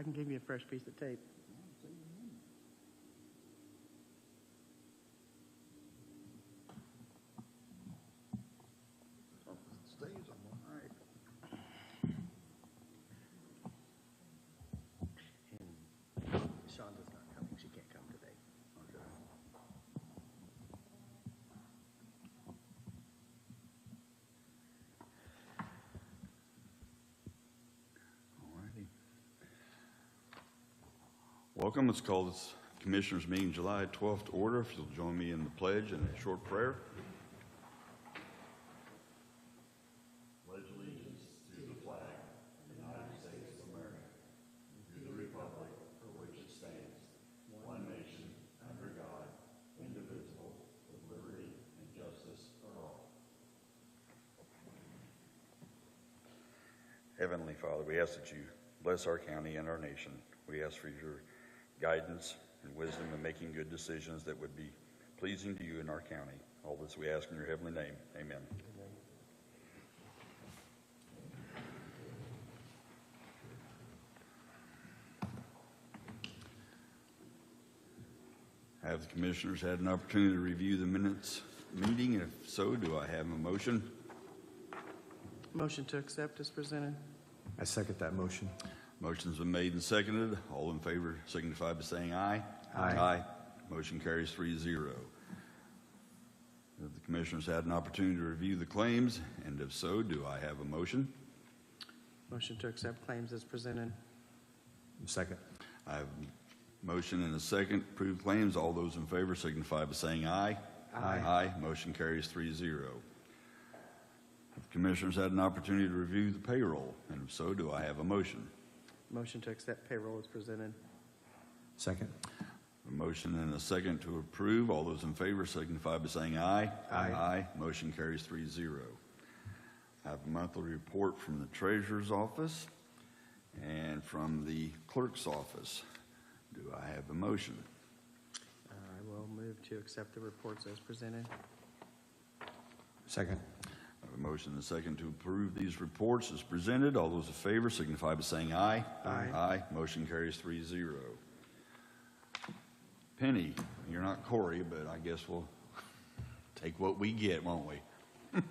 I can give you a fresh piece of tape. Stays on one. All right. And Shonda's not coming. She can't come today. Okay. All righty. Welcome. Let's call this Commissioners meeting July 12th to order. If you'll join me in the pledge and a short prayer. Pledge allegiance to the flag of the United States of America, to the republic for which it stands, one nation, under God, indivisible, with liberty and justice for all. Heavenly Father, we ask that you bless our county and our nation. We ask for your guidance and wisdom in making good decisions that would be pleasing to you in our county. All this we ask in your heavenly name. Amen. Have the commissioners had an opportunity to review the minutes meeting? If so, do I have a motion? Motion to accept is presented. I second that motion. Motion's been made and seconded. All in favor signify by saying aye. Aye. Aye. Motion carries 3-0. Have the commissioners had an opportunity to review the claims? And if so, do I have a motion? Motion to accept claims is presented. Second. I have a motion and a second. Approved claims. All those in favor signify by saying aye. Aye. Aye. Motion carries 3-0. Have the commissioners had an opportunity to review the payroll? And if so, do I have a motion? Motion to accept payroll is presented. Second. A motion and a second to approve. All those in favor signify by saying aye. Aye. Aye. Motion carries 3-0. I have a monthly report from the treasurer's office and from the clerk's office. Do I have a motion? I will move to accept the reports as presented. Second. I have a motion and a second to approve these reports as presented. All those in favor signify by saying aye. Aye. Aye. Motion carries 3-0. Penny, you're not Corey, but I guess we'll take what we get, won't we? Morning.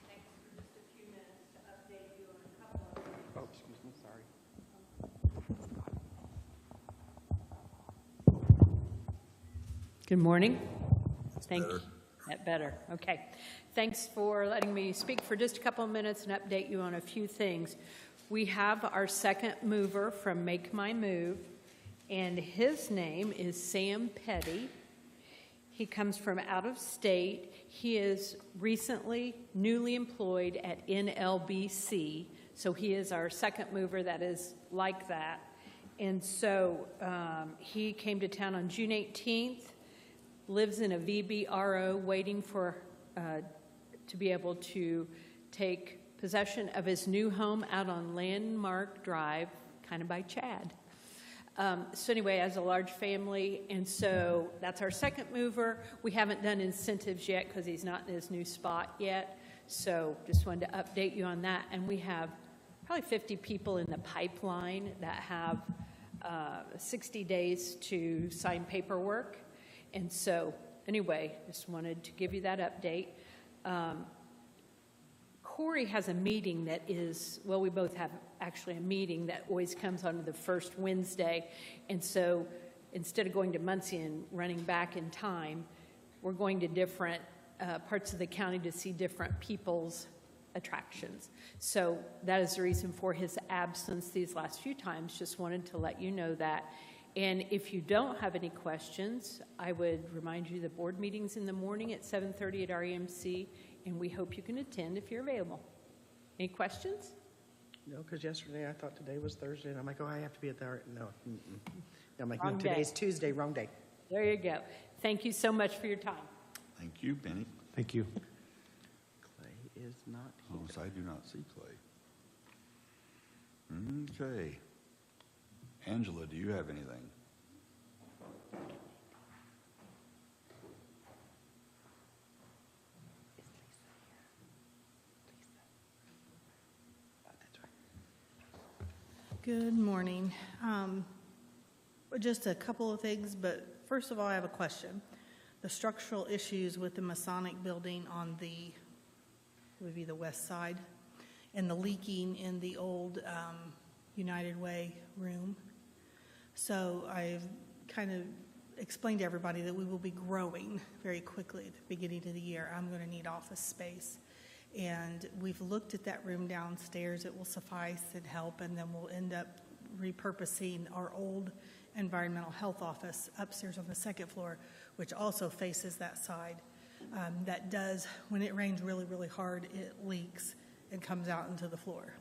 Thanks for just a few minutes to update you on a couple of things. Oh, excuse me, sorry. Good morning. Thank you. That better. Okay. Thanks for letting me speak for just a couple of minutes and update you on a few things. We have our second mover from Make My Move, and his name is Sam Petty. He comes from out of state. He is recently newly employed at NLBC, so he is our second mover that is like that. And so he came to town on June 18th, lives in a VBRO waiting for to be able to take possession of his new home out on Landmark Drive, kind of by Chad. So anyway, as a large family, and so that's our second mover. We haven't done incentives yet because he's not in his new spot yet. So just wanted to update you on that. And we have probably 50 people in the pipeline that have 60 days to sign paperwork. And so anyway, just wanted to give you that update. Corey has a meeting that is, well, we both have actually a meeting that always comes on the first Wednesday. And so instead of going to Muncie and running back in time, we're going to different parts of the county to see different people's attractions. So that is the reason for his absence these last few times. Just wanted to let you know that. And if you don't have any questions, I would remind you the board meeting's in the morning at 7:30 at REMC, and we hope you can attend if you're available. Any questions? No, because yesterday I thought today was Thursday, and I'm like, oh, I have to be at the art. No. I'm like, Wrong no, day. today's Tuesday, wrong day. There you go. Thank you so much for your time. Thank you, Penny. Thank you. Clay is not Oh, here. so I do not see Clay. Okay. Angela, do you have anything? Oh, that's right. Good morning. Just a couple of things, but first of all, I have a question. The structural issues with the Masonic building on the, would be the west side, and the leaking in the old United Way room. So I've kind of explained to everybody that we will be growing very quickly at the beginning of the year. I'm going to need office space. And we've looked at that room downstairs. It will suffice and help, and then we'll end up repurposing our old environmental health office upstairs on the second floor, which also faces that side. That does, when it rains really, really hard, it leaks and comes out into the floor.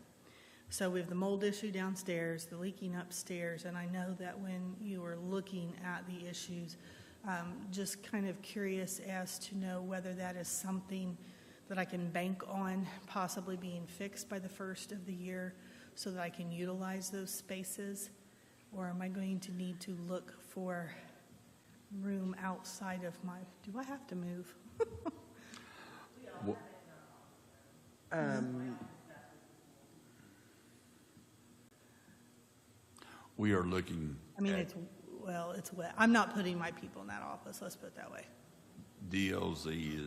So we have the mold issue downstairs, the leaking upstairs, and I know that when you are looking at the issues, just kind of curious as to know whether that is something that I can bank on possibly being fixed by the first of the year so that I can utilize those spaces, or am I going to need to look for room outside of my, do I have to move? We are looking I mean, at it's wet. I'm not putting my people in that office, let's put it that way. DLZ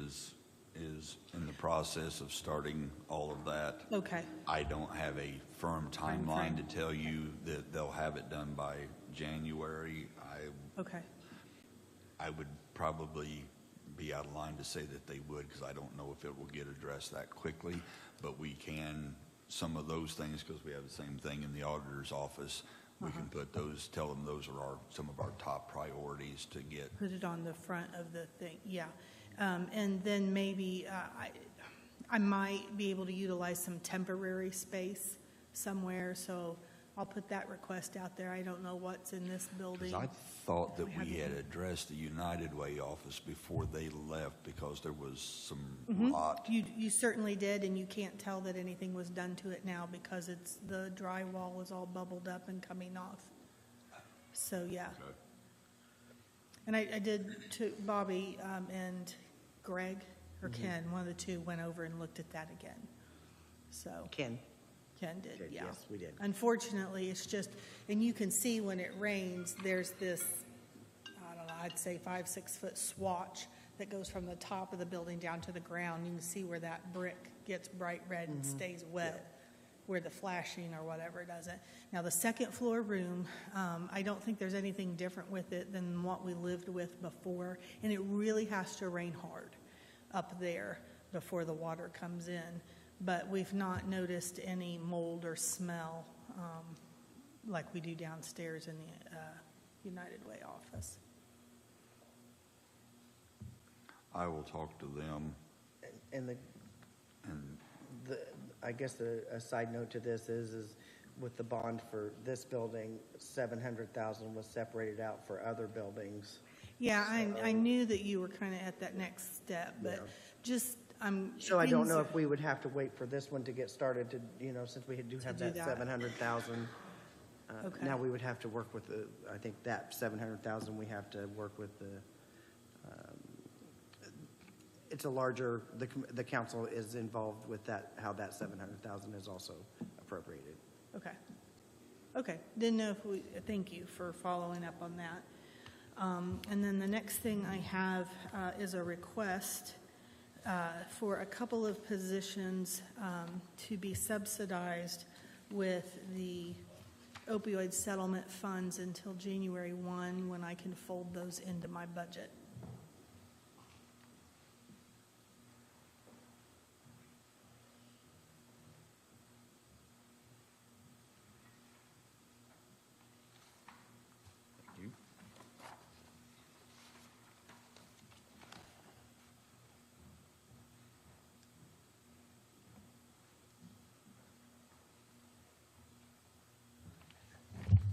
is in the process of starting all of that. Okay, I don't have a firm Time timeline frame. to tell you that they'll have it done by January. okay. I would probably be out of line to say that they would, because I don't know if it will get addressed that quickly, but we can, some of those things, because we have the same thing in the auditor's office, we can put those, tell them those are some of our top priorities to get. Put it on the front of the thing, yeah. And then maybe I might be able to utilize some temporary space somewhere, so I'll put that request out there. I don't know what's in this building. I thought that We we had haven't- addressed the United Way office before they left, because there was some rot. You certainly did, and you can't tell that anything was done to it now because the drywall was all bubbled up and coming off. So, yeah. Okay. And I did, to Bobby and Greg, or Ken, one of the two, went over and looked at that again. So, Ken? Ken did, Did, yeah. yes, we did. Unfortunately, it's just, and you can see when it rains, there's this, I don't know, I'd say 5-6 foot swatch that goes from the top of the building down to the ground. You can see where that brick gets bright red and stays wet, where the flashing or whatever doesn't. Now, the second floor room, I don't think there's anything different with it than what we lived with before, and it really has to rain hard up there before the water comes in. But we've not noticed any mold or smell like we do downstairs in the United Way office. I will talk to them, And and I guess a side note to this is with the bond for this building, 700,000 was separated out for other buildings. Yeah, I knew that you were kind of at that next step, but Yeah. just, So I don't things know are- if we would have to wait for this one to get started to, since we do have do that that. 700,000. Okay. Now we would have to work with I think that 700,000, we have to work with it's a larger, the council is involved with that, how that 700,000 is also appropriated. Okay, didn't know if thank you for following up on that. And then the next thing I have is a request for a couple of positions to be subsidized with the opioid settlement funds until January 1, when I can fold those into my budget.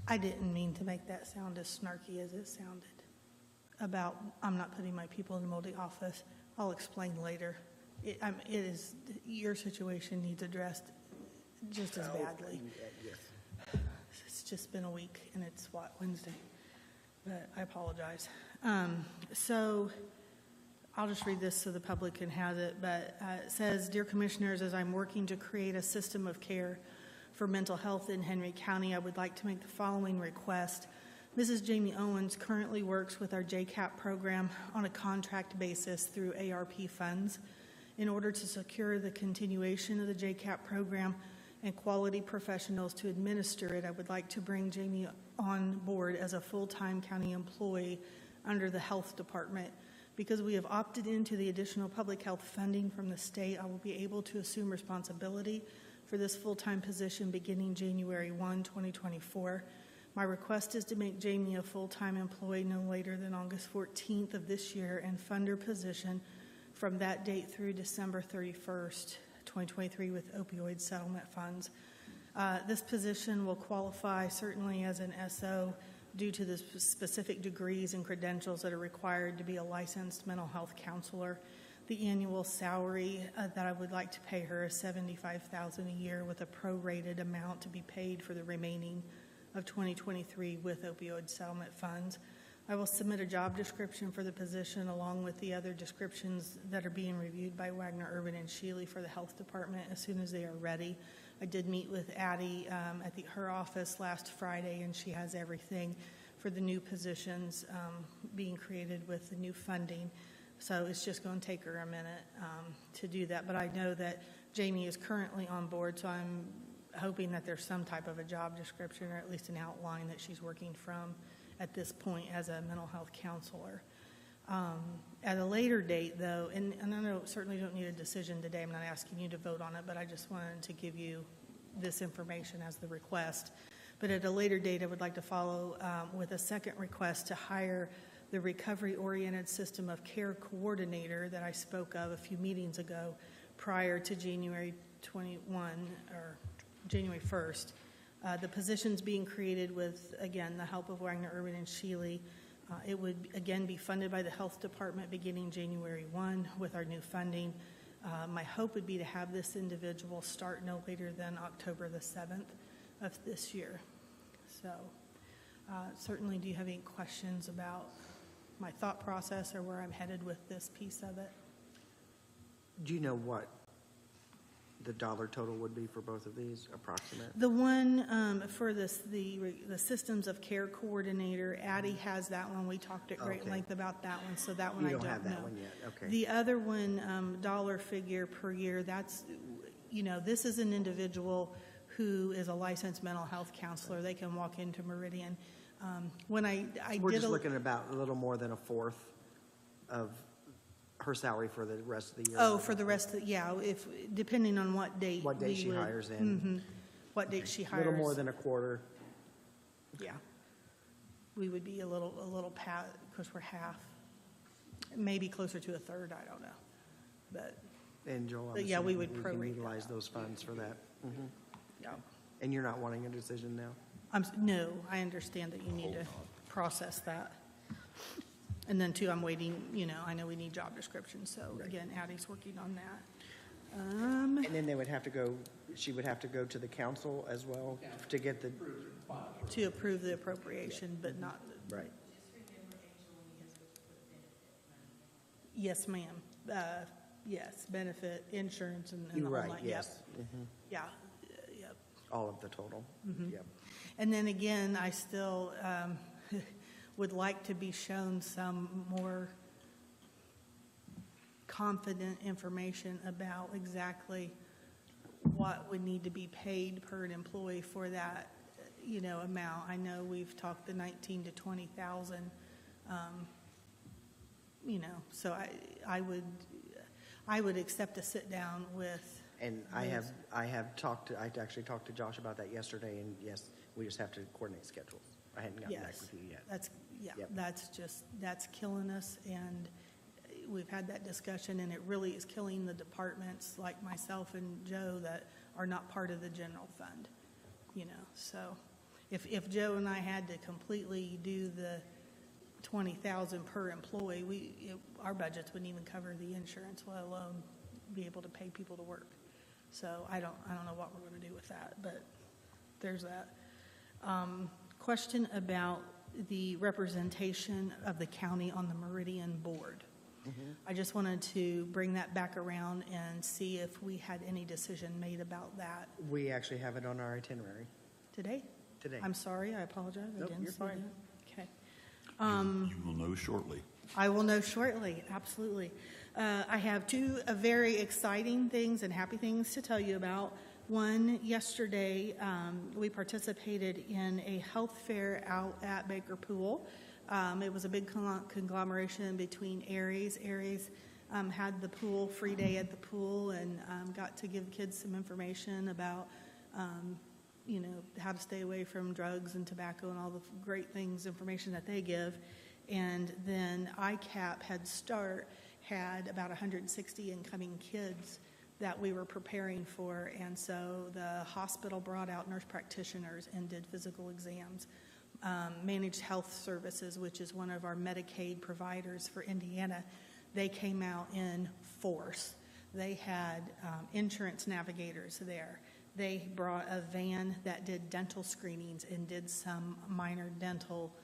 I didn't mean to make that sound as snarky as it sounded about I'm not putting my people in the moldy office. I'll explain later. It is, your situation needs addressed just as badly. Yes. It's just been a week, and it's, Wednesday? But I apologize. So I'll just read this so the public can have it, but it says, "Dear Commissioners, as I'm working to create a system of care for mental health in Henry County, I would like to make the following request. Mrs. Jamie Owens currently works with our JCAP program on a contract basis through ARP funds. In order to secure the continuation of the JCAP program and quality professionals to administer it, I would like to bring Jamie on board as a full-time county employee under the health department. Because we have opted into the additional public health funding from the state, I will be able to assume responsibility for this full-time position beginning January 1, 2024. My request is to make Jamie a full-time employee no later than August 14th of this year and fund her position from that date through December 31st, 2023 with opioid settlement funds. This position will qualify certainly as an SO due to the specific degrees and credentials that are required to be a licensed mental health counselor. The annual salary that I would like to pay her is $75,000 a year with a prorated amount to be paid for the remaining of 2023 with opioid settlement funds. I will submit a job description for the position along with the other descriptions that are being reviewed by Wagner, Urban, and Sheely for the health department as soon as they are ready. I did meet with Addie at her office last Friday, and she has everything for the new positions being created with the new funding. So it's just going to take her a minute to do that. But I know that Jamie is currently on board, so I'm hoping that there's some type of a job description or at least an outline that she's working from at this point as a mental health counselor. At a later date, though, and I know certainly don't need a decision today, I'm not asking you to vote on it, but I just wanted to give you this information as the request. But at a later date, I would like to follow with a second request to hire the recovery-oriented system of care coordinator that I spoke of a few meetings ago prior to January 21 or January 1st. The position's being created with, again, the help of Wagner, Urban, and Sheely. It would, again, be funded by the health department beginning January 1 with our new funding. My hope would be to have this individual start no later than October the 7th of this year. So certainly, do you have any questions about my thought process or where I'm headed with this piece of it? Do you know what the dollar total would be for both of these, approximate? The one for the Systems of Care Coordinator, Addie has that one. We talked at great Okay. length about that one, so that one You I don't don't have that know. one yet, okay. The other one, dollar figure per year, that's, this is an individual who is a licensed mental health counselor. They can walk into Meridian. When I We're did just a looking at about a little more than a fourth of her salary for the rest of the year. Oh, for the rest of, if, depending on what date. What date we she would- hires in. Mhm. What date she A hires. little more than a quarter. Yeah. We would be a little past, because we're half, maybe closer to a third, I don't know. But, And Joel, I'm But yeah, we assuming would we prorate can that utilize out. those funds for that. Mhm. yeah. And you're not wanting a decision now? No, I understand that you need to process that. And then too, I'm waiting, I know we need job descriptions, so again, Addie's working on that. And then they would have to go, she would have to go to the council as well to get the, To approve the appropriation, but not, right. yes, ma'am. Yes, benefit, insurance, and the You're whole right, nine. Yep. yes. Mhm. Yeah, yep. All of the total. Mm-hmm. Yep. And then again, I still would like to be shown some more confident information about exactly what would need to be paid per an employee for that, amount. I know we've talked the 19 to 20,000, so I would accept a sit down with. And I actually talked to Josh about that yesterday, and yes, we just have to coordinate schedules. I hadn't gotten back Yes, with you yet. Yep. That's killing us, and we've had that discussion, and it really is killing the departments like myself and Joe that are not part of the general fund, so if Joe and I had to completely do the 20,000 per employee, our budgets wouldn't even cover the insurance, let alone be able to pay people to work. So I don't know what we're going to do with that, but there's that. Question about the representation of the county on the Meridian board. I just wanted to bring that back around and see if we had any decision made about that We actually have it on our itinerary today. today. I'm sorry, I apologize. I Nope, didn't you're see fine. that. Okay. You will know shortly. I will know shortly, absolutely. I have two very exciting things and happy things to tell you about. One, yesterday, we participated in a health fair out at Baker Pool. It was a big conglomeration between Aries. Aries had the pool, free day at the pool, and got to give kids some information about, how to stay away from drugs and tobacco and all the great things, information that they give. And then ICAP Head Start had about 160 incoming kids that we were preparing for. And so the hospital brought out nurse practitioners and did physical exams. Managed Health Services, which is one of our Medicaid providers for Indiana, they came out in force. They had insurance navigators there. They brought a van that did dental screenings and did some minor dental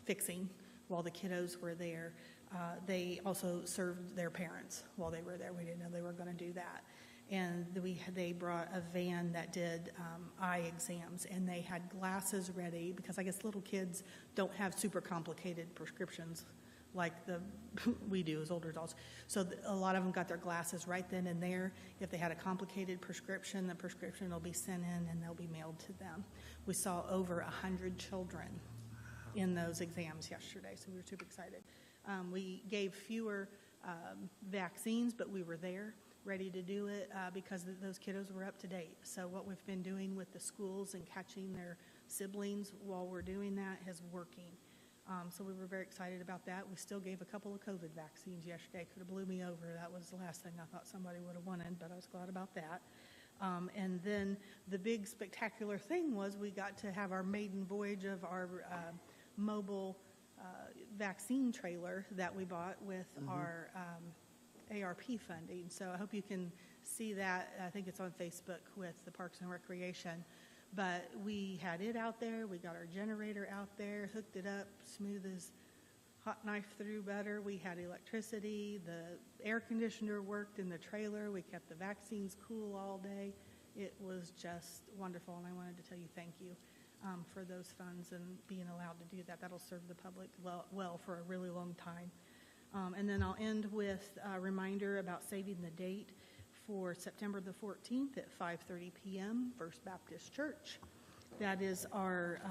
fixing while the kiddos were there. They also served their parents while they were there. We didn't know they were going to do that. And they brought a van that did eye exams, and they had glasses ready because I guess little kids don't have super complicated prescriptions like we do as older adults. So a lot of them got their glasses right then and there. If they had a complicated prescription, the prescription will be sent in and they'll be mailed to them. We saw over 100 children in those exams yesterday, so we were super excited. We gave fewer vaccines, but we were there ready to do it because those kiddos were up to date. So what we've been doing with the schools and catching their siblings while we're doing that is working. So we were very excited about that. We still gave a couple of COVID vaccines yesterday. Could have blew me over. That was the last thing I thought somebody would have wanted, but I was glad about that. And then the big spectacular thing was we got to have our maiden voyage of our mobile vaccine trailer that we bought with our ARP funding. So I hope you can see that. I think it's on Facebook with the Parks and Recreation. But we had it out there. We got our generator out there, hooked it up, smooth as hot knife through butter. We had electricity. The air conditioner worked in the trailer. We kept the vaccines cool all day. It was just wonderful, and I wanted to tell you thank you for those funds and being allowed to do that. That'll serve the public well for a really long time. And then I'll end with a reminder about saving the date for September the 14th at 5:30 p.m., First Baptist Church. That is our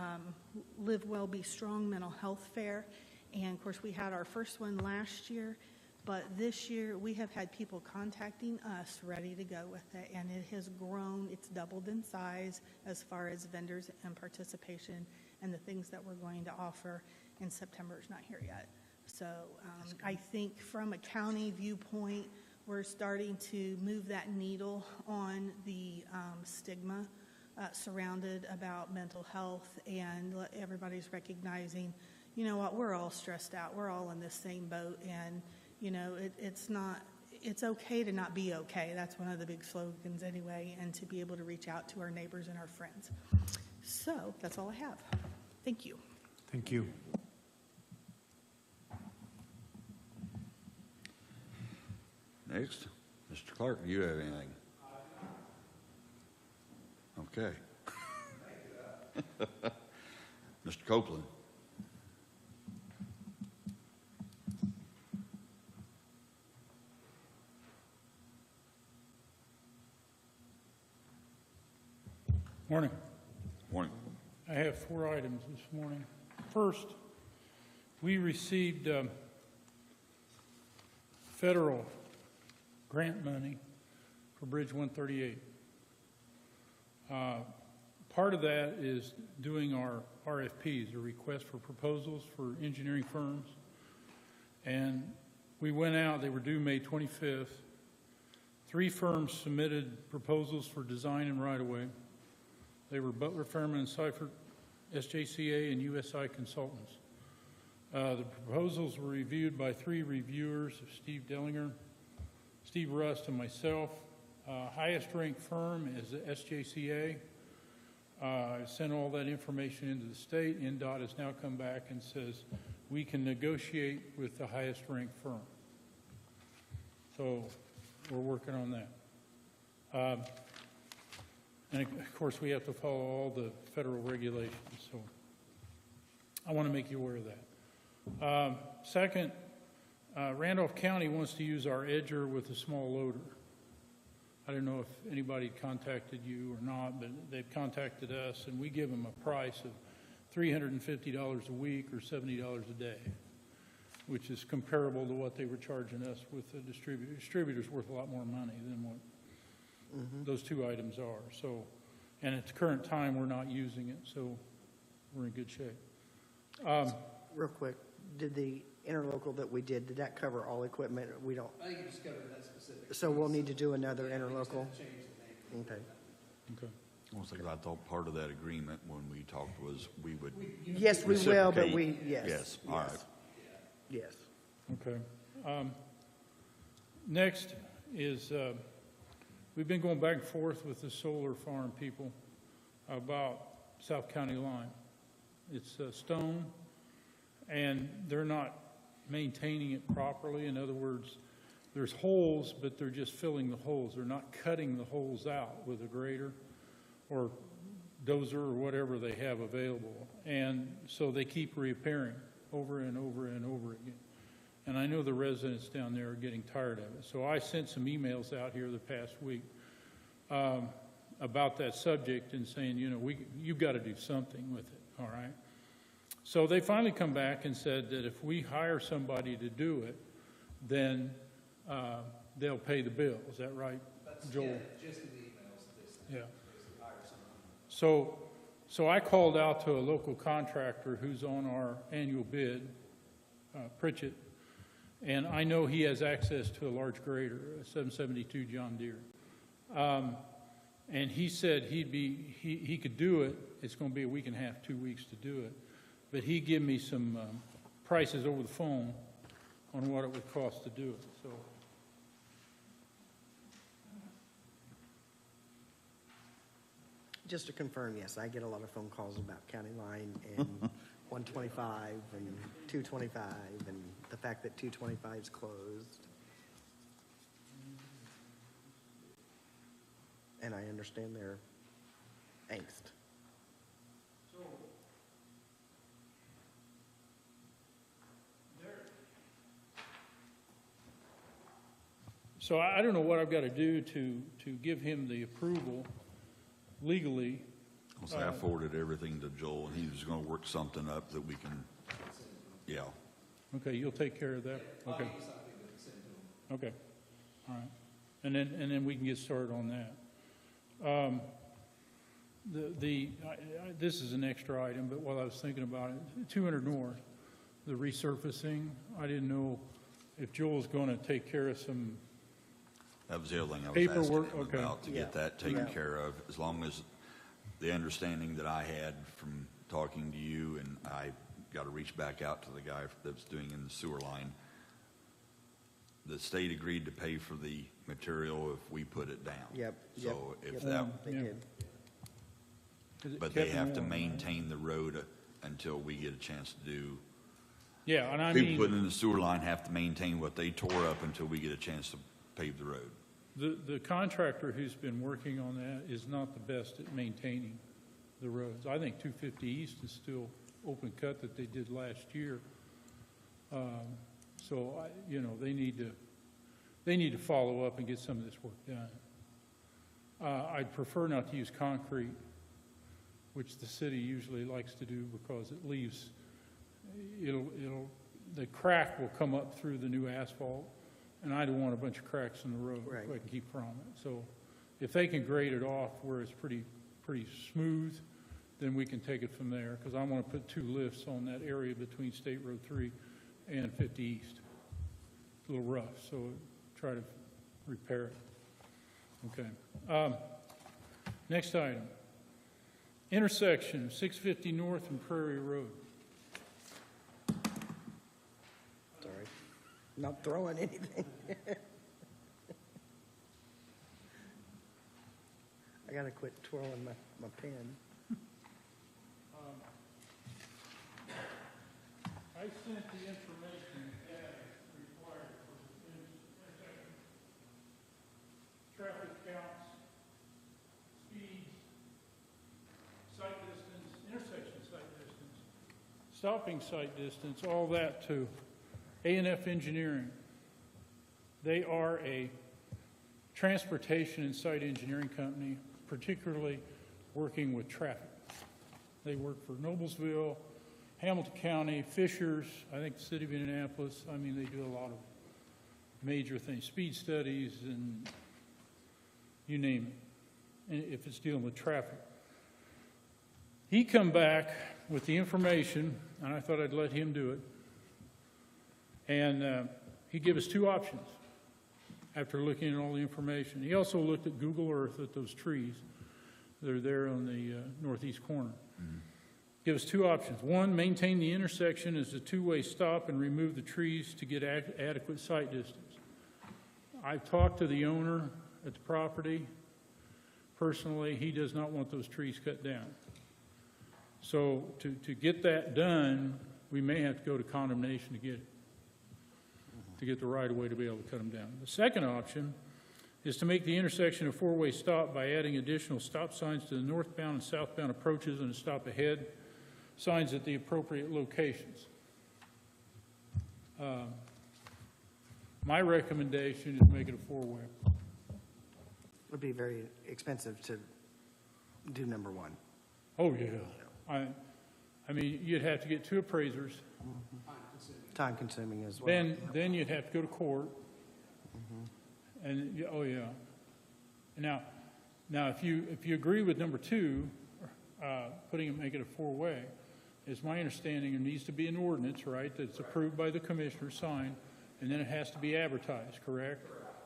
Live Well, Be Strong mental health fair. And, of course, we had our first one last year, but this year we have had people contacting us ready to go with it, and it has grown. It's doubled in size as far as vendors and participation and the things that we're going to offer, and September is not here yet. So I think from a county viewpoint, we're starting to move that needle on the stigma surrounded about mental health, and everybody's recognizing, you know what, we're all stressed out. We're all in this same boat, and, you know, it's okay to not be okay. That's one of the big slogans anyway, and to be able to reach out to our neighbors and our friends. So that's all I have. Thank you. Thank you. Next, Mr. Clark, do you have anything? Okay. Mr. Copeland. Morning. Morning. I have 4 items this morning. First, we received federal grant money for Bridge 138. Part of that is doing our RFPs, or request for proposals for engineering firms. And we went out, they were due May 25th. 3 firms submitted proposals for design and right-of-way. They were Butler, Fairman, and Seifert, SJCA, and USI Consultants. The proposals were reviewed by 3 reviewers, Steve Dellinger, Steve Rust, and myself. Highest ranked firm is the SJCA. I sent all that information into the state. NDOT has now come back and says we can negotiate with the highest ranked firm. So we're working on that. And of course, we have to follow all the federal regulations, so I want to make you aware of that. Second, Randolph County wants to use our edger with a small loader. I don't know if anybody contacted you or not, but they've contacted us, and we give them a price of $350 a week or $70 a day, which is comparable to what they were charging us with the distributor. Distributor's worth a lot more money than what those two items are. So, and at the current time, we're not using it, so we're in good shape. Real quick, did the interlocal that we did that cover all equipment? We don't, I think you just covered that specific. so we'll need to do another interlocal? Change the name. Okay. Okay. Almost like I thought part of that agreement when we talked was we would. Yes, we will, but reciprocate. yes. Yes, all right. Yes. Okay. Next is, we've been going back and forth with the solar farm people about South County line. It's stone, and they're not maintaining it properly. In other words, there's holes, but they're just filling the holes. They're not cutting the holes out with a grader or dozer or whatever they have available. And so they keep repairing over and over and over again. And I know the residents down there are getting tired of it. So I sent some emails out here the past week about that subject and saying, you know, you've got to do something with it, all right? So they finally come back and said that if we hire somebody to do it, then they'll pay the bill. Is that right, Joel? Yeah, just in the emails that they sent. Yeah. Basically hire someone. So I called out to a local contractor who's on our annual bid, Pritchett, and I know he has access to a large grader, a 772 John Deere. And he said he could do it. It's going to be a week and a half, 2 weeks to do it. But he gave me some prices over the phone on what it would cost to do it. So Just to confirm, yes, I get a lot of phone calls about County Line and 125 and 225 and the fact that 225 is closed. And I understand their angst. So I don't know what I've got to do to give him the approval legally. So I forwarded everything to Joel, and he was going to work something up that we can, yeah. Okay, you'll take care of that? Okay. I'll give you something to send to them. Okay, all right. And then we can get started on that. This is an extra item, but while I was thinking about it, 200 North, the resurfacing, I didn't know if Joel's going to take care of some, That was the other thing I was Paperwork, asking him okay. about, to Yeah. get that taken Yeah. care of, as long as the understanding that I had from talking to you, and I got to reach back out to the guy that's doing in the sewer line. The state agreed to pay for the material if we put it down. Yep. So if yep, that, They Yeah. did. is it but they Kevin have to Warren, right? maintain the road until we get a chance to do. Yeah, and I People mean, putting in the sewer line have to maintain what they tore up until we get a chance to pave the road. the contractor who's been working on that is not the best at maintaining the roads. I think 250 East is still open cut that they did last year. So, they need to follow up and get some of this work done. I'd prefer not to use concrete, which the city usually likes to do because it leaves, the crack will come up through the new asphalt, and I don't want a bunch of cracks in the road if I Right. can keep from it. So if they can grade it off where it's pretty smooth, then we can take it from there, because I want to put 2 lifts on that area between State Road 3 and 50 East. It's a little rough, so try to repair it. Okay. Next item. Intersection 650 North and Prairie Road. Sorry. Not throwing anything. I gotta quit twirling my pen. I sent the information as required for the intersection. stopping site distance, all that to A&F Engineering. They are a transportation and site engineering company, particularly working with traffic. They work for Noblesville, Hamilton County, Fishers, I think the city of Indianapolis. I mean, they do a lot of major things, speed studies and you name it, and if it's dealing with traffic. He come back with the information, and I thought I'd let him do it. And he gave us two options after looking at all the information. He also looked at Google Earth at those trees that are there on the northeast corner. Give us two options. One, maintain the intersection as a two-way stop and remove the trees to get adequate sight distance. I've talked to the owner at the property. Personally, he does not want those trees cut down. So to get that done, we may have to go to condemnation to get the right-of-way to be able to cut them down. The second option is to make the intersection a four-way stop by adding additional stop signs to the northbound and southbound approaches and a stop ahead signs at the appropriate locations. My recommendation is make it a four-way. Would be very expensive to do number one. Oh, yeah. I mean, you'd have to get two appraisers. Time consuming as well. Then you'd have to go to court. And, oh, yeah. Now, if you agree with number two, make it a four-way, it's my understanding there needs to be an ordinance, right, that's approved by the commissioner, signed, and then it has to be advertised, correct?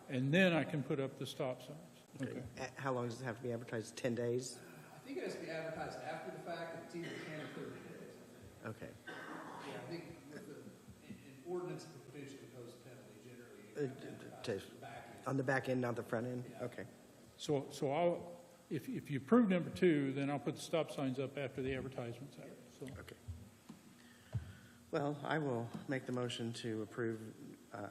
And then I can put up the stop signs. Okay. How long does it have to be advertised? 10 days? I think it has to be advertised after the fact, and it's either 10 or 30 days. Okay. Yeah, I think with an ordinance that potentially impose a penalty, generally, you have to advertise the back end. On the back end, not the front end? Okay. So if you approve number two, then I'll put the stop signs up after the advertisement's out. So, Okay. Well, I will make the motion to approve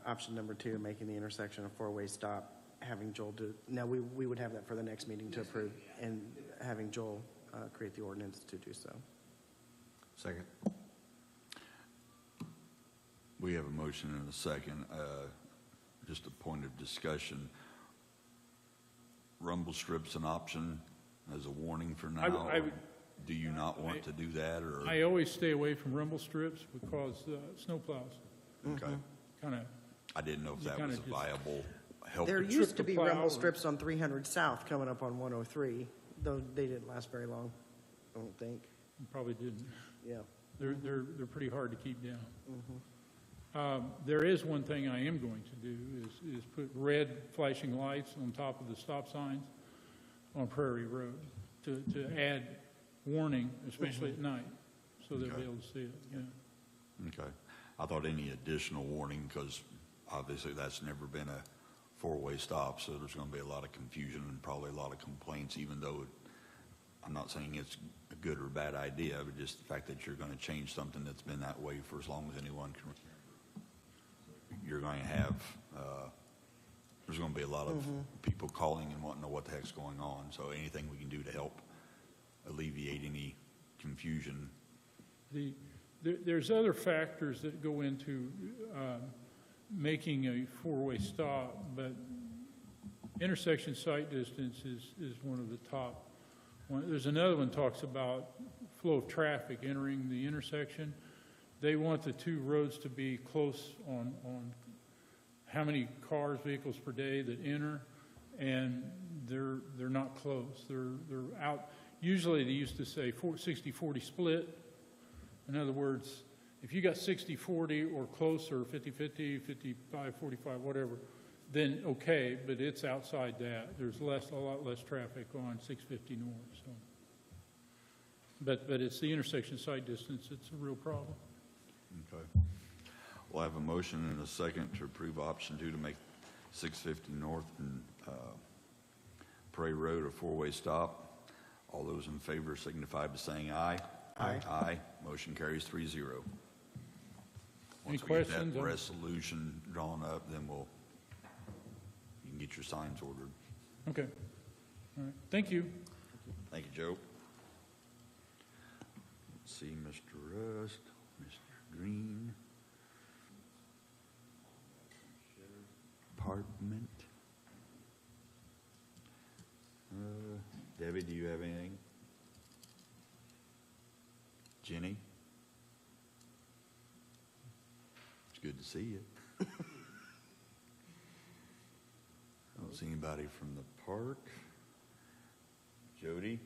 option number two, making the intersection a four-way stop, having Joel do, now we would have that for the next meeting to approve, and having Joel create the ordinance to do so. Second. We have a motion and a second. Just a point of discussion. Rumble strips an option as a warning for now? I would- or do you not want to do that, or? I always stay away from rumble strips because snowplows Okay. kind of, I didn't know if You that kinda was a just- viable help. There trip used to the be plow rumble or- strips on 300 South coming up on 103, though they didn't last very long, I don't think. probably didn't. Yeah. They're pretty hard to keep down. There is one thing I am going to do is put red flashing lights on top of the stop signs on Prairie Road to add warning, especially at night, so they'll be able to see it, yeah. Okay. I thought any additional warning, because obviously that's never been a four-way stop, so there's going to be a lot of confusion and probably a lot of complaints, even though I'm not saying it's a good or bad idea, but just the fact that you're going to change something that's been that way for as long as anyone can. You're going to have, there's going to be a lot of people calling and wanting to know what the heck's going on. So anything we can do to help alleviate any confusion. There's other factors that go into making a four-way stop, but intersection sight distance is one of the top. There's another one talks about flow of traffic entering the intersection. They want the two roads to be close on how many cars, vehicles per day that enter, and they're not close. They're out. Usually they used to say 60-40 split. In other words, if you got 60-40 or closer, 50-50, 55-45, whatever, then okay, but it's outside that. There's a lot less traffic on 650 north. So, but it's the intersection sight distance. It's a real problem. Okay. We'll have a motion and a second to approve option 2 to make 650 North and Prairie Road a four-way stop. All those in favor signify by saying aye. Aye. Aye. Motion carries 3-0. Any Once we get questions that on- resolution drawn up, then you can get your signs ordered. Okay. All right. Thank you. Thank you, Joe. Let's see, Mr. Rust. Mr. Green. Apartment. Debbie, do you have anything? Jenny? It's good to see you. I don't see anybody from the park. Jody?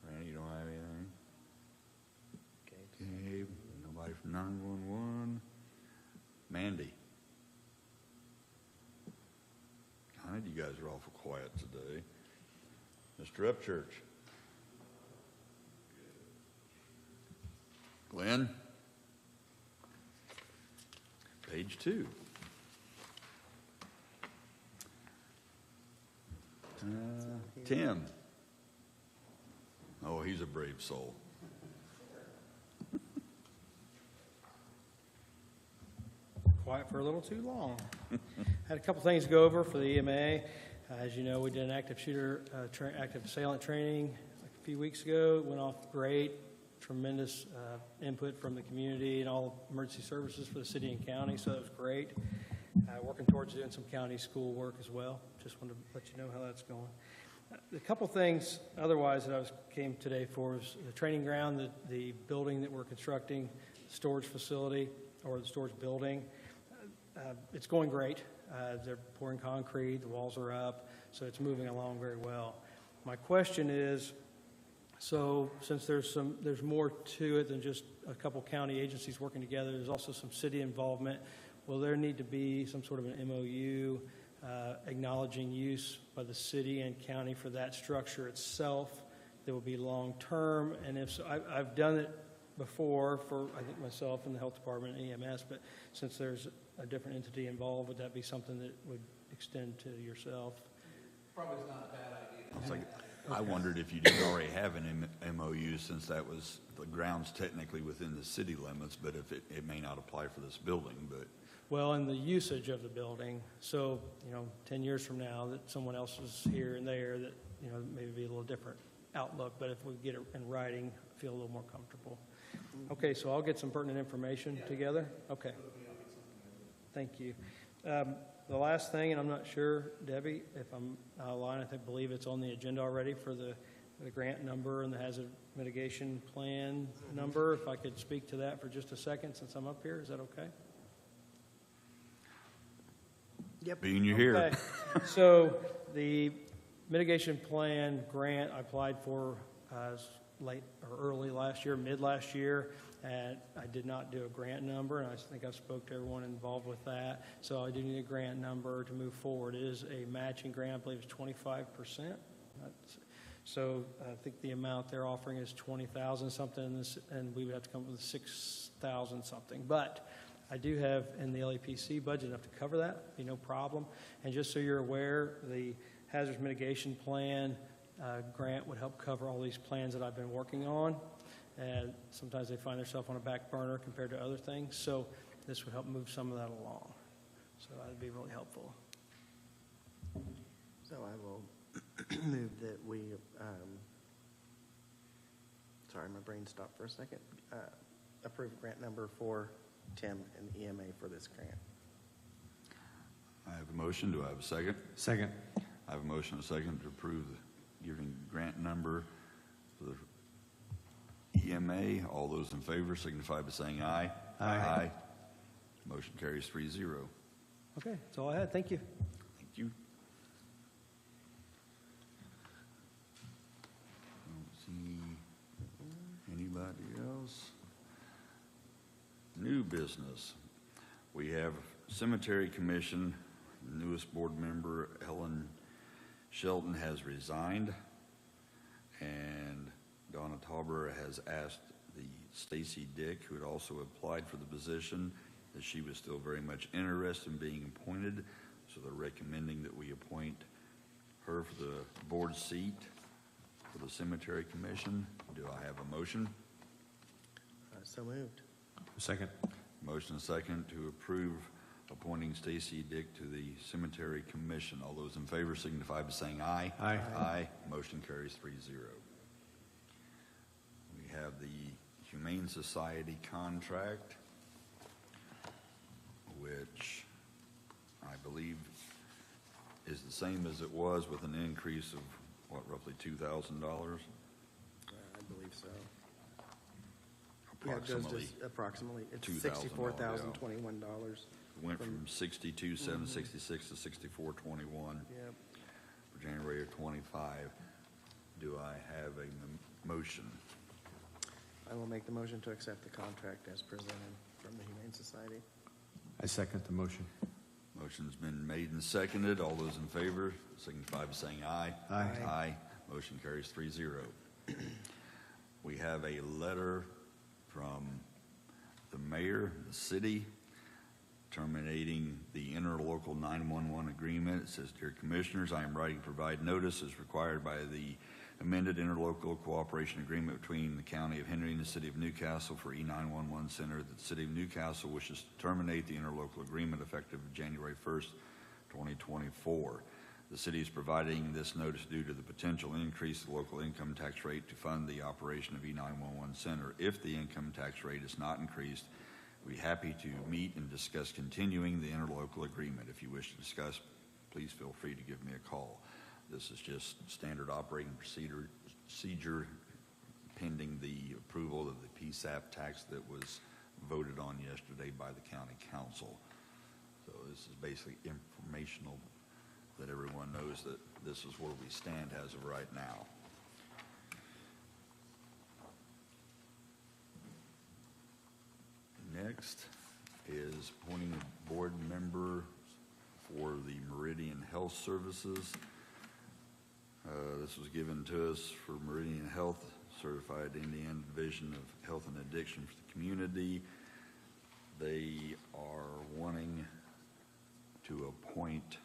Randy, you don't have anything? Okay, nobody from 911. Mandy? God, you guys are awful quiet today. Mr. Upchurch? Glenn? Page 2. Tim? Oh, he's a brave soul. Quiet for a little too long. Had a couple things to go over for the EMA. As you know, we did an active shooter, active assailant training a few weeks ago. It went off great. Tremendous input from the community and all emergency services for the city and county, so that was great. Working towards doing some county school work as well. Just wanted to let you know how that's going. A couple things otherwise that came today for was the training ground, the building that we're constructing, storage facility, or the storage building. It's going great. They're pouring concrete, the walls are up, so it's moving along very well. My question is, so since there's more to it than just a couple county agencies working together, there's also some city involvement. Will there need to be some sort of an MOU acknowledging use by the city and county for that structure itself that will be long-term? And if so, I've done it before for, I think, myself and the health department and EMS, but since there's a different entity involved, would that be something that would extend to yourself? Probably is not a bad idea. It's like, I wondered if you didn't already have an MOU, since that was, the ground's technically within the city limits, but if it may not apply for this building, but. Well, and the usage of the building, so, 10 years from now, that someone else is here and there, that, maybe be a little different outlook, but if we get it in writing, I feel a little more comfortable. Okay, so I'll get some pertinent information together? Okay. Thank you. The last thing, and I'm not sure, Debbie, if I'm out of line, I believe it's on the agenda already for the grant number and the hazard mitigation plan number. If I could speak to that for just a second since I'm up here, is that okay? Yep. Being you're here. Okay. So the mitigation plan grant I applied for late or early last year, mid last year, and I did not do a grant number, and I think I spoke to everyone involved with that. So I do need a grant number to move forward. It is a matching grant, I believe it's 25%. So I think the amount they're offering is $20,000 something, and we would have to come up with $6,000 something. But I do have in the LAPC budget enough to cover that, be no problem. And just so you're aware, the hazard mitigation plan grant would help cover all these plans that I've been working on. And sometimes they find themselves on a back burner compared to other things. So this would help move some of that along. So that'd be really helpful. So I will move that we, sorry, my brain stopped for a second, approve grant number for Tim and EMA for this grant. I have a motion. Do I have a second? Second. I have a motion and a second to approve giving grant number for the EMA. All those in favor signify by saying aye. Aye. Motion carries 3-0. Okay, that's all I had. Thank you. Thank you. Don't see anybody else. New business. We have Cemetery Commission. Newest board member, Ellen Shelton, has resigned, and Donna Tauber has asked the Stacy Dick, who had also applied for the position, that she was still very much interested in being appointed. So they're recommending that we appoint her for the board seat for the Cemetery Commission. Do I have a motion? So moved. Second. Motion and second to approve appointing Stacy Dick to the Cemetery Commission. All those in favor signify by saying aye. Aye. Aye. Motion carries 3-0. have the Humane Society contract, which I believe is the same as it was with an increase of, what, roughly $2,000? I believe so. Yeah, it goes Approximately. to approximately, it's $2,000, $64,021. Went from 62,766 to 64,21 Yep. for January of '25. Do I have a motion? I will make the motion to accept the contract as presented from the Humane Society. I second the motion. Motion's been made and seconded. All those in favor signify by saying aye. Aye. Aye. Motion carries 3-0. We have a letter from the mayor, the city, terminating the interlocal 911 agreement. It says, "Dear Commissioners, I am writing to provide notice as required by the amended interlocal cooperation agreement between the County of Henry and the City of Newcastle for E911 Center that the City of Newcastle wishes to terminate the interlocal agreement effective January 1st, 2024. The city is providing this notice due to the potential increase of the local income tax rate to fund the operation of E911 Center. If the income tax rate is not increased, we'd be happy to meet and discuss continuing the interlocal agreement. If you wish to discuss, please feel free to give me a call." This is just standard operating procedure pending the approval of the PSAP tax that was voted on yesterday by the county council. So this is basically informational, that everyone knows that this is where we stand as of right now. Next is appointing a board member for the Meridian Health Services. This was given to us for Meridian Health, Certified Indiana Division of Health and Addiction for the community. They are wanting to appoint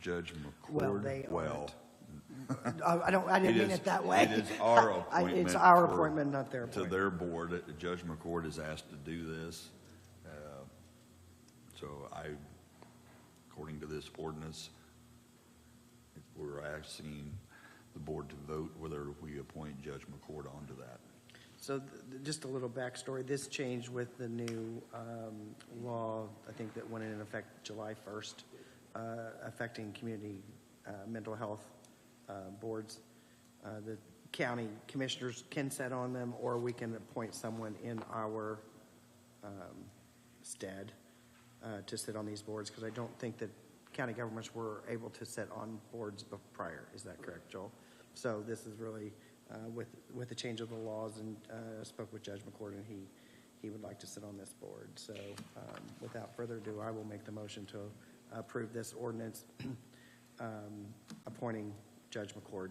Judge McCord. Well, they Well, I didn't mean it that way. It is our appointment. It's our for- appointment, not their To appointment. their board. Judge McCord is asked to do this. So according to this ordinance, we're asking the board to vote whether we appoint Judge McCord onto that. So just a little backstory, this changed with the new law, I think that went in effect July 1st, affecting community mental health boards. The county commissioners can set on them, or we can appoint someone in our stead to sit on these boards, because I don't think that county governments were able to sit on boards prior. Is that correct, Joel? So this is really with the change of the laws, and I spoke with Judge McCord, and he would like to sit on this board. So without further ado, I will make the motion to approve this ordinance appointing Judge McCord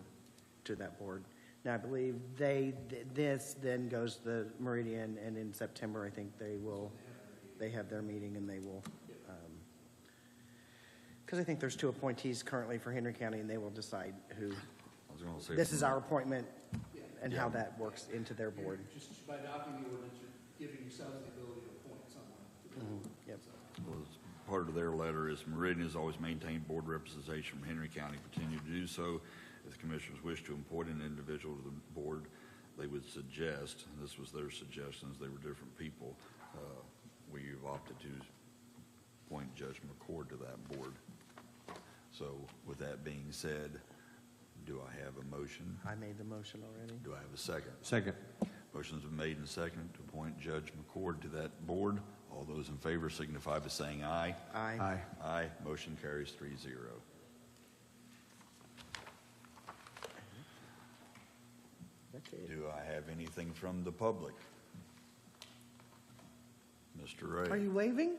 to that board. Now, I believe this then goes to the Meridian, and in September, I think they have their meeting, and they will, because I think there's 2 appointees currently for Henry County, and they will decide who. I was going to say. This is our appointment and how that works into their board. Just by adopting the ordinance, you're giving yourselves the ability to appoint someone to the board. Yep. Well, as part of their letter is Meridian has always maintained board representation from Henry County, continue to do so. If the commissioners wish to appoint an individual to the board, they would suggest, and this was their suggestions, they were different people, we've opted to appoint Judge McCord to that board. So with that being said, do I have a motion? I made the motion already. Do I have a second? Second. Motion's been made and seconded to appoint Judge McCord to that board. All those in favor signify by saying aye. Aye. Aye. Aye. Motion carries 3-0. That's it. Do I have anything from the public? Mr. Ray? Are you waving?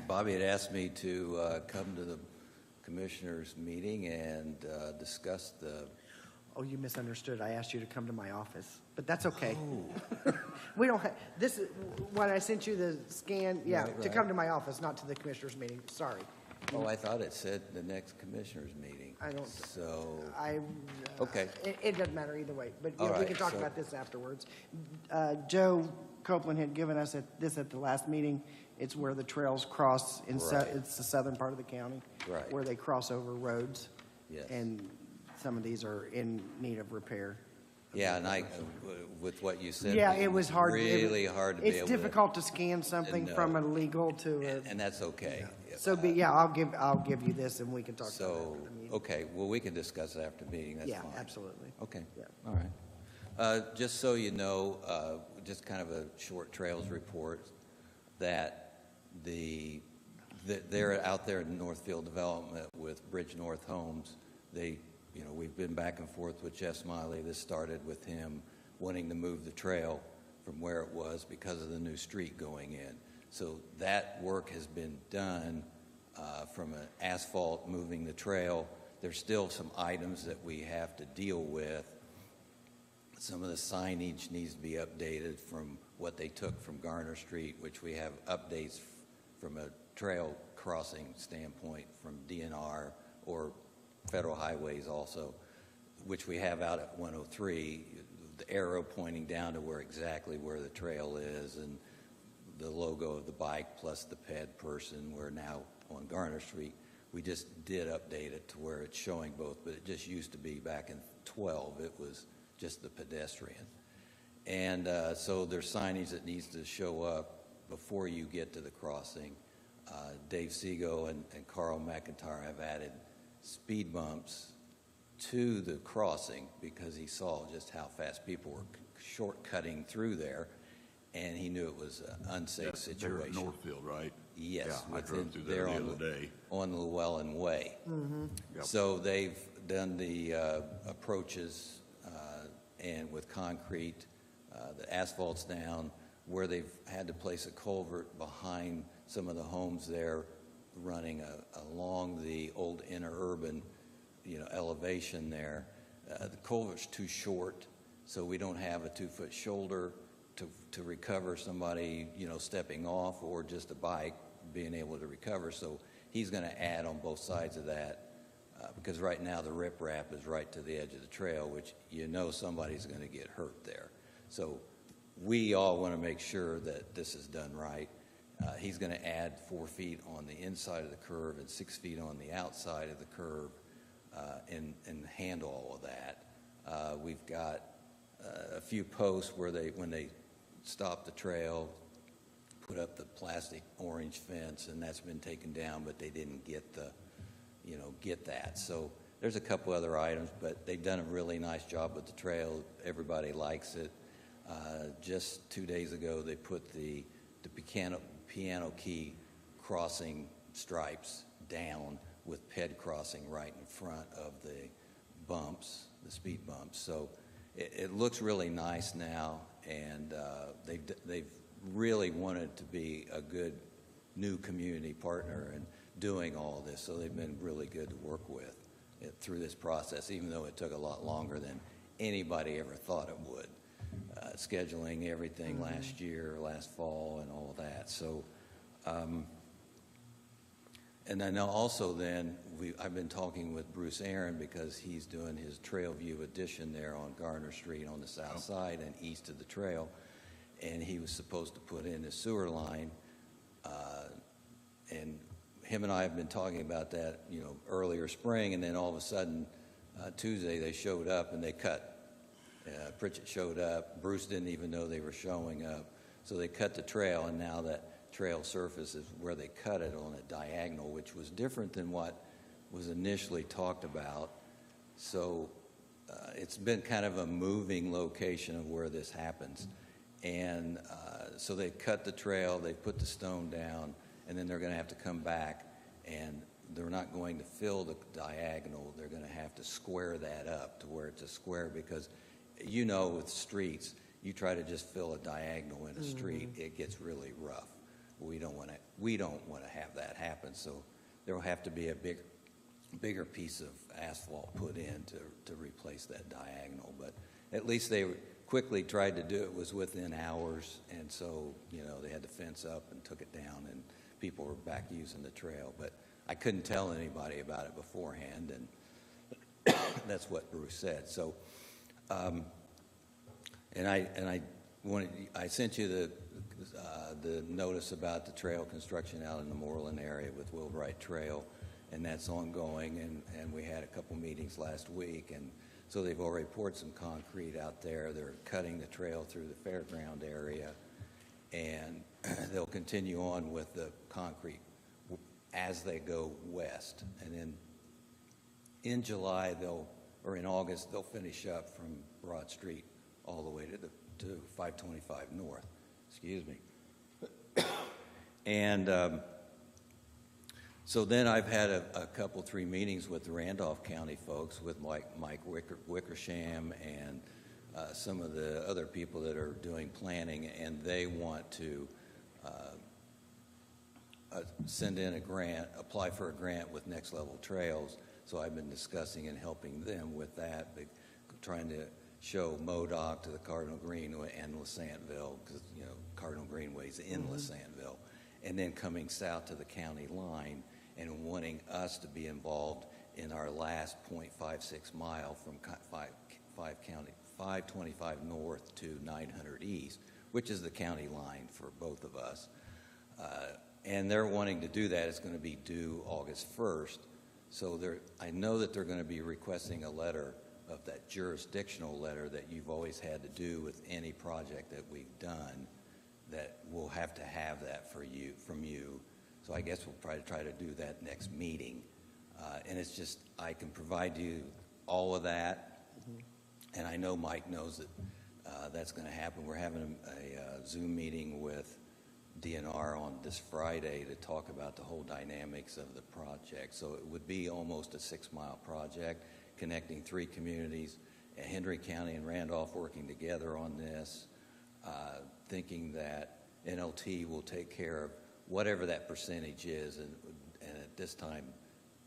Bobby had asked me to come to the commissioners' meeting and discuss the, Oh, you misunderstood. I asked you to come to my office, but that's okay. We don't have, this is, when I sent you the scan, yeah, Right, to right. come to my office, not to the commissioners' meeting. Sorry. oh, I thought it said the next commissioners' meeting. I don't- So, I. Okay. It doesn't matter either way, but All yeah, we right, can talk so- about this afterwards. Joe Copeland had given us at the last meeting. It's where the trails cross, Right. it's the southern part of the county. Right. Where they cross over roads. Yes. And some of these are in need of repair. Yeah, and with what you said. Yeah, it was hard. Really hard to be able to. It's difficult to scan something No. from a legal to a, And that's okay. so, I'll give you this and we can talk about it So, after the meeting. okay, well, we can discuss it after the meeting, that's Yeah, fine. absolutely. Okay, Yeah. all right. Just so you know, just kind of a short trails report, that they're out there in Northfield Development with Bridge North Homes. We've been back and forth with Jeff Smiley. This started with him wanting to move the trail from where it was because of the new street going in. So that work has been done from an asphalt moving the trail. There's still some items that we have to deal with. Some of the signage needs to be updated from what they took from Garner Street, which we have updates from a trail crossing standpoint from DNR or Federal Highways also, which we have out at 103, the arrow pointing down to exactly where the trail is, and the logo of the bike plus the ped person. We're now on Garner Street. We just did update it to where it's showing both, but it just used to be back in 12, it was just the pedestrian. And so there's signage that needs to show up before you get to the crossing. Dave Seago and Carl McIntyre have added speed bumps to the crossing because he saw just how fast people were shortcutting through there, and he knew it was an unsafe situation. They're at Northfield, right? Yes. Yeah, I drove through there the other day. On Llewellyn Way. Yep. So they've done the approaches and with concrete, the asphalt's down, where they've had to place a culvert behind some of the homes there running along the old interurban, elevation there. The culvert's too short, so we don't have a 2-foot shoulder to recover somebody, stepping off, or just a bike being able to recover. So he's going to add on both sides of that, because right now the riprap is right to the edge of the trail, which somebody's going to get hurt there. So we all want to make sure that this is done right. He's going to add 4 feet on the inside of the curve and 6 feet on the outside of the curve, and handle all of that. We've got a few posts where when they stop the trail, put up the plastic orange fence, and that's been taken down, but they didn't get that. So there's a couple other items, but they've done a really nice job with the trail. Everybody likes it. Just 2 days ago, they put the piano key crossing stripes down with ped crossing right in front of the bumps, the speed bumps. So it looks really nice now, and they've really wanted to be a good new community partner in doing all this. So they've been really good to work with through this process, even though it took a lot longer than anybody ever thought it would. Scheduling everything last fall, and all that. So, and then also I've been talking with Bruce Aaron, because he's doing his Trailview addition there on Garner Street on the south side and east of the trail, and he was supposed to put in a sewer line, and him and I have been talking about that, earlier spring, and then all of a sudden, Tuesday they showed up and they cut. Pritchett showed up. Bruce didn't even know they were showing up. So they cut the trail, and now that trail surface is where they cut it on a diagonal, which was different than what was initially talked about. So it's been kind of a moving location of where this happens. And so they cut the trail, they put the stone down, and then they're going to have to come back, and they're not going to fill the diagonal. They're going to have to square that up to where it's a square, because with streets, you try to just fill a diagonal in a street, it gets really rough. We don't want to have that happen. So there will have to be a bigger piece of asphalt put in to replace that diagonal. But at least they quickly tried to do it, was within hours, and so they had the fence up and took it down, and people were back using the trail. But I couldn't tell anybody about it beforehand, and that's what Bruce said. So, and I I sent you the notice about the trail construction out in the Moreland area with Wheelwright Trail, and that's ongoing, and we had a couple meetings last week, and so they've already poured some concrete out there. They're cutting the trail through the fairground area, and they'll continue on with the concrete as they go west. And then in July, or in August, they'll finish up from Broad Street all the way to 525 North. Excuse me. And so then I've had a couple, 3 meetings with the Randolph County folks, with Mike Wickersham and some of the other people that are doing planning, and they want to send in a grant, apply for a grant with Next Level Trails. So I've been discussing and helping them with that, but trying to show MoDOC to the Cardinal Greenway and LaSantville, because, you know, Cardinal Greenway's in LaSantville, and then coming south to the county line and wanting us to be involved in our last 0.56 mile from 525 north to 900 east, which is the county line for both of us. And they're wanting to do that. It's going to be due August 1st. So I know that they're going to be requesting a letter of that jurisdictional letter that you've always had to do with any project that we've done, that we'll have to have that from you. So I guess we'll try to do that next meeting. And it's just, I can provide you all of that. And I know Mike knows that that's going to happen. We're having a Zoom meeting with DNR on this Friday to talk about the whole dynamics of the project. So it would be almost a 6-mile project connecting 3 communities, Hendry County and Randolph working together on this, thinking that NLT will take care of whatever that percentage is, and at this time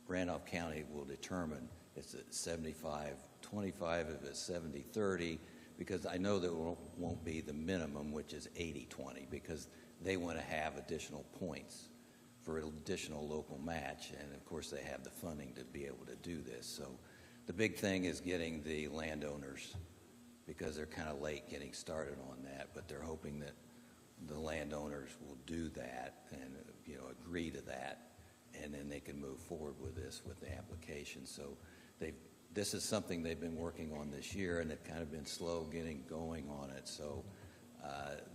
Randolph County will determine it's at 75-25, if it's 70-30, because I know that won't be the minimum, which is 80-20, because they want to have additional points for an additional local match, and of course they have the funding to be able to do this. So the big thing is getting the landowners, because they're kind of late getting started on that, but they're hoping that the landowners will do that and, you know, agree to that, and then they can move forward with this, with the application. So this is something they've been working on this year, and they've kind of been slow getting going on it. So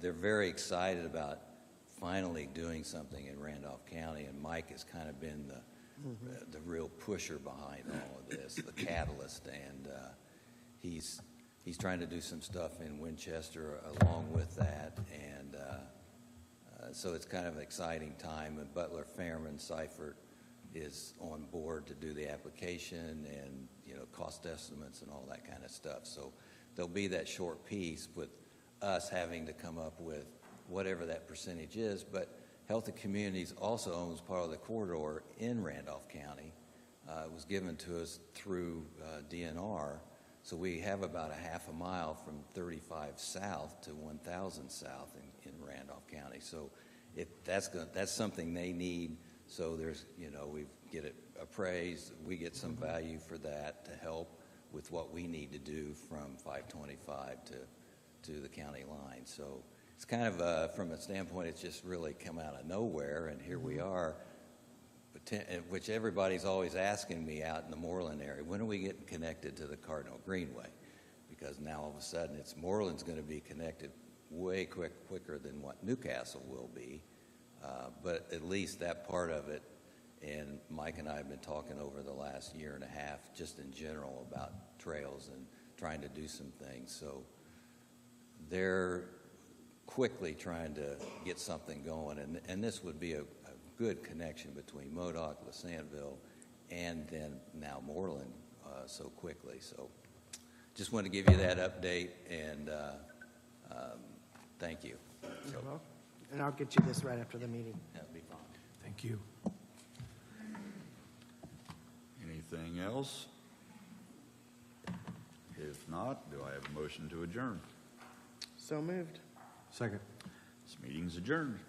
they're very excited about finally doing something in Randolph County, and Mike has kind of been the real pusher behind all of this, the catalyst, and he's trying to do some stuff in Winchester along with that, and so it's kind of an exciting time. And Butler, Fairman, Seifert is on board to do the application, and, you know, cost estimates and all that kind of stuff. So there'll be that short piece with us having to come up with whatever that percentage is. But Healthy Communities also owns part of the corridor in Randolph County. It was given to us through DNR. So we have about a half a mile from 35 south to 1,000 south in Randolph County. So that's something they need. So there's, you know, we get it appraised. We get some value for that to help with what we need to do from 525 to the county line. So it's kind of, from a standpoint, it's just really come out of nowhere, and here we are, which everybody's always asking me out in the Moreland area, when are we getting connected to the Cardinal Greenway? Because now all of a sudden Moreland's going to be connected way quicker than what Newcastle will be, but at least that part of it, and Mike and I have been talking over the last year and a half just in general about trails and trying to do some things. So they're quickly trying to get something going, and this would be a good connection between MoDOC, LaSantville, and then now Moreland so quickly. So just want to give you that update, and thank you. So, Well, and I'll get you this right after the meeting. that'll be fine. Thank you. Anything else? If not, do I have a motion to adjourn? So moved. Second. This meeting's adjourned.